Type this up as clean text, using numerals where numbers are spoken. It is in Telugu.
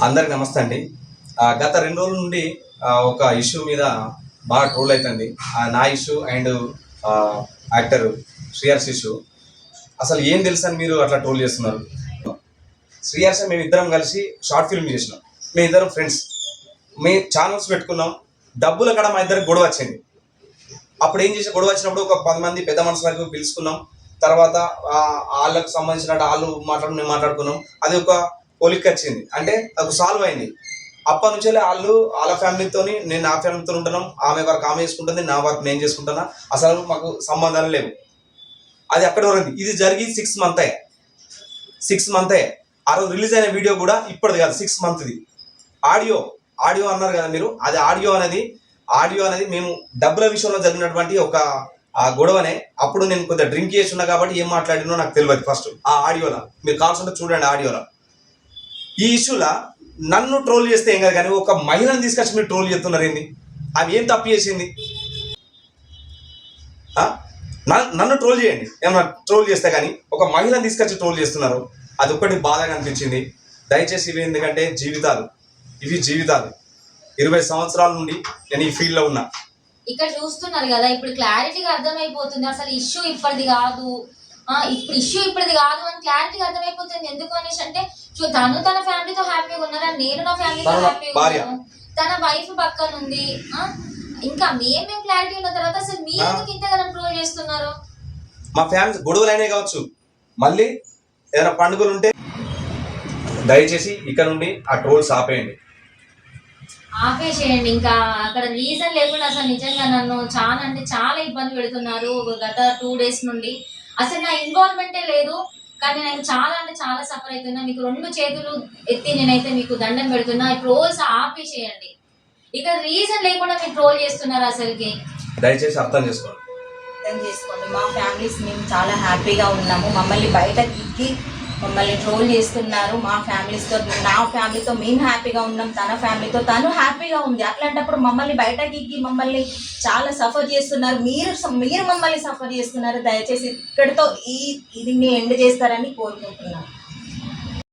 అందరికి నమస్తే అండి. గత 2 రోజుల నుండి ఒక ఇష్యూ మీద బాగా ట్రోల్ అవుతుంది. నా issue and actor Sriharsha issue. అసలు ఏం తెలుసు అని మీరు అట్లా ట్రోల్ చేస్తున్నారు? శ్రీహర్ష మేమిద్దరం కలిసి షార్ట్ ఫిల్మ్ చేసినాం. మేమిద్దరం ఫ్రెండ్స్, మేము ఛానల్స్ పెట్టుకున్నాం. డబ్బుల కాడ మా ఇద్దరికి గొడవ వచ్చింది. అప్పుడు ఏం చేసి గొడవ వచ్చినప్పుడు ఒక 10 మంది పెద్ద మనుషులకు పిలుచుకున్నాం. తర్వాత వాళ్ళకు సంబంధించిన వాళ్ళు మేము మాట్లాడుకున్నాం. అది ఒక కొలిక్ వచ్చింది, అంటే అది సాల్వ్ అయింది. అప్పటి నుంచి వాళ్ళ ఫ్యామిలీతో నేను నా ఫ్యామిలీతో ఉంటున్నాం. ఆమె వర్క్ ఆమె చేసుకుంటుంది, నా వర్క్ నేను చేసుకుంటున్నా. అసలు మాకు సంబంధాలు లేవు. అది అక్కడ వరకు. ఇది జరిగి 6 మంత్ అయ్యా. 6 మంత్ అయ్యా. ఆ రోజు రిలీజ్ అయిన వీడియో కూడా ఇప్పటిది కాదు, 6 మంత్ది. ఆడియో అన్నారు కదా మీరు. అది ఆడియో అనేది మేము డబ్బుల విషయంలో జరిగినటువంటి ఒక గొడవనే. అప్పుడు నేను కొద్దిగా డ్రింక్ చేసి ఉన్నా కాబట్టి ఏం మాట్లాడినో నాకు తెలియదు. ఫస్ట్ ఆ ఆడియోలో మీరు కావాల్సి ఉంటే చూడండి. ఆడియోలో ఈ ఇష్యూలా నన్ను ట్రోల్ చేస్తే ఏం కాదు, కానీ ఒక మహిళను తీసుకొచ్చి మీరు ట్రోల్ చేస్తున్నారు ఏంది? ఆమె ఏం తప్పు చేసింది? నన్ను ట్రోల్ చేయండి, ఏమన్నా ట్రోల్ చేస్తే, కానీ ఒక మహిళను తీసుకొచ్చి ట్రోల్ చేస్తున్నారు. అది ఒక్కటి బాధగా అనిపించింది. దయచేసి ఇవి ఎందుకంటే ఇవి జీవితాలు. 20 సంవత్సరాల నుండి నేను ఈ ఫీల్డ్లో ఉన్నా. ఇక్కడ చూస్తున్నారు కదా, ఇప్పుడు క్లారిటీగా అర్థమైపోతుంది. అసలు ఇష్యూ ఇప్పటిది కాదు, ఇప్పటిది కాదు అని క్లారిటీగా అర్థమైపోతుంది. ఎందుకు అనేసి అంటే తను తన ఫ్యామిలీతో హ్యాపీగా ఉన్నారా, నేను నా ఫ్యామిలీతో హ్యాపీగా ఉన్నాను, తన వైఫ్ పక్కన ఉంది. ఇంకా మేము క్లారిటీ ఉన్న తర్వాత అసలు మీరు ఎందుకు ఇంతగా ట్రోల్ చేస్తున్నారు? మా ఫ్యామిలీ గొడవలైనా కావచ్చు, మళ్ళీ ఏదైనా పండుగలు ఉంటే దయచేసి ఇక్కడ నుండి ఆ ట్రోల్స్ ఆపేసేయండి. ఇంకా అక్కడ రీజన్ లేకుండా అసలు నిజంగా నన్ను చాలా అంటే చాలా ఇబ్బంది పెడుతున్నారు గత 2 డేస్ నుండి. అసలు నా ఇన్వాల్వ్మెంటే లేదు, కానీ నేను చాలా అంటే చాలా సఫర్ అవుతున్నా. మీకు 2 చేతులు ఎత్తి నేనైతే మీకు దండం పెడుతున్నా. ట్రోల్స్ ఆపేసేయండి. ఇక్కడ రీజన్ లేకుండా మీరు ట్రోల్ చేస్తున్నారు. అసలుకి దయచేసి అర్థం చేసుకోండి. మా ఫ్యామిలీస్ మేము చాలా హ్యాపీగా ఉన్నాము. మమ్మల్ని బయటకి మమ్మల్ని ట్రోల్ చేస్తున్నారు. మా ఫ్యామిలీస్తో, నా ఫ్యామిలీతో మేము హ్యాపీగా ఉన్నాం, తన ఫ్యామిలీతో తను హ్యాపీగా ఉంది. అట్లాంటప్పుడు మమ్మల్ని బయటకి మమ్మల్ని చాలా సఫర్ చేస్తున్నారు. మీరు మమ్మల్ని సఫర్ చేస్తున్నారు. దయచేసి ఇక్కడితో దీన్ని ఎండ్ చేస్తారని కోరుకుంటున్నాను.